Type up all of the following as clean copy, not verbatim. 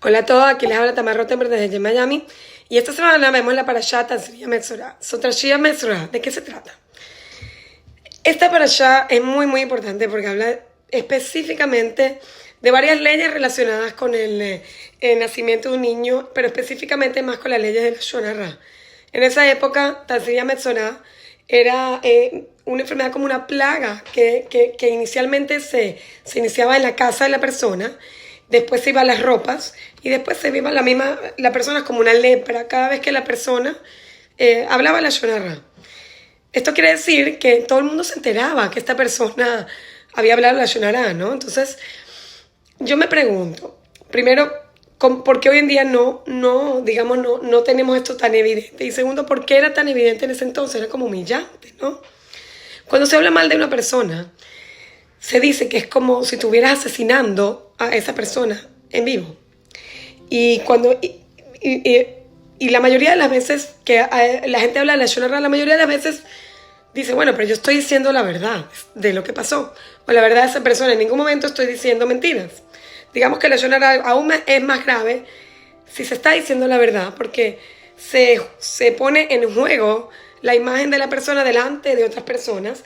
Hola a todos, aquí les habla Tamar Rottenberg desde Miami. Y esta semana vemos la parashá Tazria Metzorah. Sotrashia Metzorah, ¿de qué se trata? Esta parashá es muy importante porque habla específicamente de varias leyes relacionadas con el nacimiento de un niño, pero específicamente más con las leyes de la Lashon Hara. En esa época, Tazria Metzorah era una enfermedad como una plaga que inicialmente se iniciaba en la casa de la persona. Después se iba a las ropas y después se iba la persona como una lepra cada vez que la persona hablaba la Lashon Hara. Esto quiere decir que todo el mundo se enteraba que esta persona había hablado la Lashon Hara, ¿no? Entonces, yo me pregunto, primero, ¿por qué hoy en día no tenemos esto tan evidente? Y segundo, ¿por qué era tan evidente en ese entonces? Era como humillante, ¿no? Cuando se habla mal de una persona, se dice que es como si estuvieras asesinando a esa persona en vivo. Y la mayoría de las veces que la gente habla de la Lashon Hara, la mayoría de las veces dice, bueno, pero yo estoy diciendo la verdad de lo que pasó. O la verdad de esa persona. En ningún momento estoy diciendo mentiras. Digamos que la Lashon Hara aún es más grave si se está diciendo la verdad, porque se pone en juego la imagen de la persona delante de otras personas.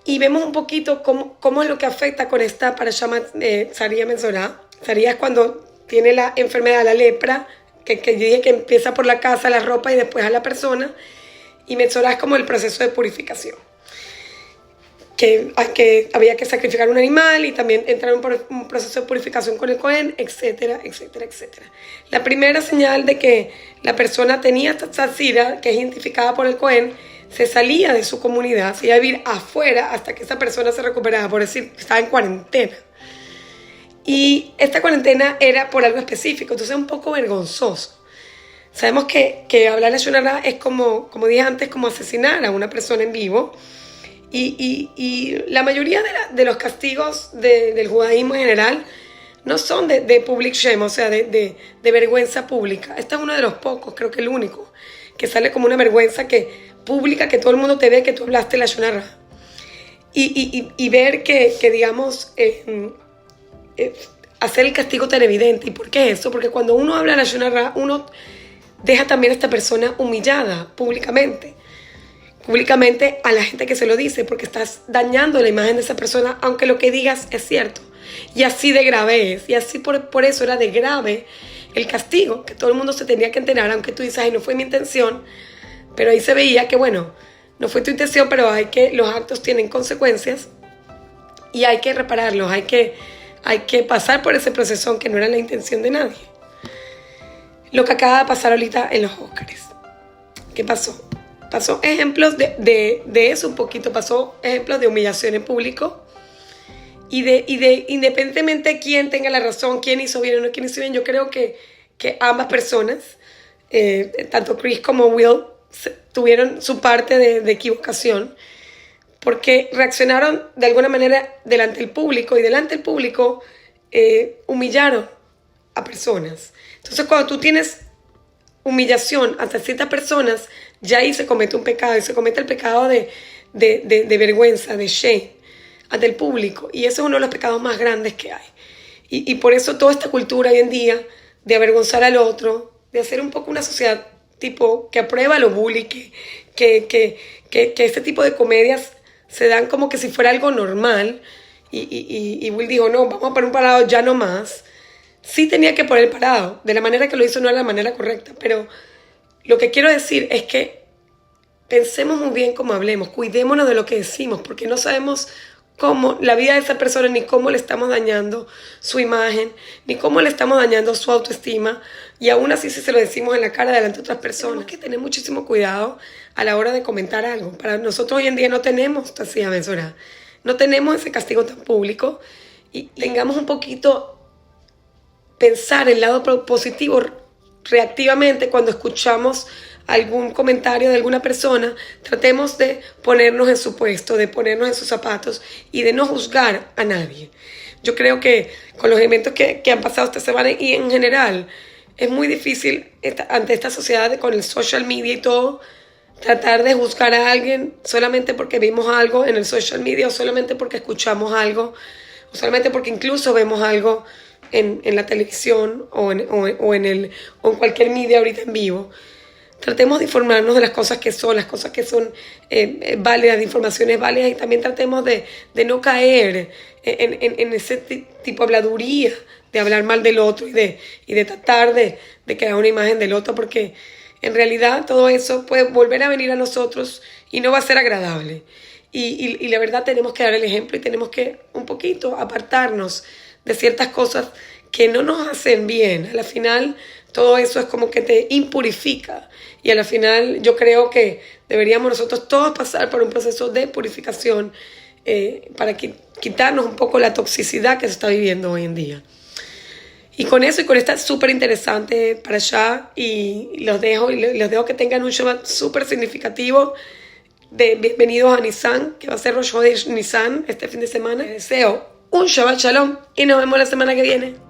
Y vemos un poquito cómo es lo que afecta con esta parashá Tzaria Metzorah. Tzaria es cuando tiene la enfermedad, la lepra, que yo dije que empieza por la casa, la ropa y después a la persona. Y Metzorah es como el proceso de purificación. Que había que sacrificar un animal y también entrar en un proceso de purificación con el Cohen, etcétera. La primera señal de que la persona tenía esta tzazira, que es identificada por el Cohen, se salía de su comunidad, se iba a vivir afuera hasta que esa persona se recuperaba, por decir, estaba en cuarentena. Y esta cuarentena era por algo específico, entonces es un poco vergonzoso. Sabemos que hablar la Lashon Hara es como dije antes, como asesinar a una persona en vivo. Y la mayoría de los castigos del judaísmo en general no son de public shame, o sea, de vergüenza pública. Este es uno de los pocos, creo que el único, que sale como una vergüenza pública, que todo el mundo te ve que tú hablaste la Lashon Hara. Y ver que digamos, hacer el castigo tan evidente. ¿Y por qué eso? Porque cuando uno habla la Lashon Hara, uno deja también a esta persona humillada públicamente a la gente que se lo dice, porque estás dañando la imagen de esa persona, aunque lo que digas es cierto. Y así de grave es, y así por eso era de grave el castigo, que todo el mundo se tenía que enterar, aunque tú dices, ay, no fue mi intención, pero ahí se veía que, bueno, no fue tu intención, pero los actos tienen consecuencias y hay que repararlos, hay que pasar por ese proceso, aunque no era la intención de nadie. Lo que acaba de pasar ahorita en los Óscares. ¿Qué pasó? Pasó ejemplos de eso un poquito, pasó ejemplos de humillación en público y de independientemente de quién tenga la razón, quién hizo bien o no quién hizo bien, yo creo que ambas personas, tanto Chris como Will, tuvieron su parte de equivocación, porque reaccionaron de alguna manera delante del público, y delante del público humillaron a personas. Entonces, cuando tú tienes humillación hacia ciertas personas, ya ahí se comete un pecado, y se comete el pecado de vergüenza, de shame, ante el público. Y eso es uno de los pecados más grandes que hay. Y por eso toda esta cultura hoy en día de avergonzar al otro, de hacer un poco una sociedad tipo que aprueba lo bully, que este tipo de comedias se dan como que si fuera algo normal. Y Will dijo, no, vamos a poner un parado ya no más. Sí tenía que poner parado, de la manera que lo hizo no era la manera correcta, pero lo que quiero decir es que pensemos muy bien cómo hablemos, cuidémonos de lo que decimos, porque no sabemos cómo la vida de esa persona, ni cómo le estamos dañando su imagen, ni cómo le estamos dañando su autoestima, y aún así si se lo decimos en la cara delante de otras personas. Tenemos que tener muchísimo cuidado a la hora de comentar algo. Para nosotros hoy en día no tenemos Tzaria Metzorah, no tenemos ese castigo tan público, y tengamos un poquito pensar el lado positivo reactivamente cuando escuchamos algún comentario de alguna persona. Tratemos de ponernos en su puesto, de ponernos en sus zapatos y de no juzgar a nadie. Yo creo que con los eventos que han pasado esta semana y en general es muy difícil ante esta sociedad con el social media y todo, tratar de juzgar a alguien solamente porque vimos algo en el social media, o solamente porque escuchamos algo, o solamente porque incluso vemos algo en la televisión o en cualquier media ahorita en vivo. Tratemos de informarnos de las cosas que son válidas, de informaciones válidas, y también tratemos de no caer en ese tipo de habladuría, de hablar mal del otro y de tratar de crear una imagen del otro, porque en realidad todo eso puede volver a venir a nosotros y no va a ser agradable. Y la verdad tenemos que dar el ejemplo y tenemos que un poquito apartarnos de ciertas cosas que no nos hacen bien. A la final todo eso es como que te impurifica, y a la final yo creo que deberíamos nosotros todos pasar por un proceso de purificación para quitarnos un poco la toxicidad que se está viviendo hoy en día. Y con eso y con esta súper interesante para allá, y los dejo que tengan un Shabbat súper significativo. Bienvenidos a Nisan, que va a ser Rosh Chodesh Nisan este fin de semana. Les deseo un Shabbat Shalom y nos vemos la semana que viene.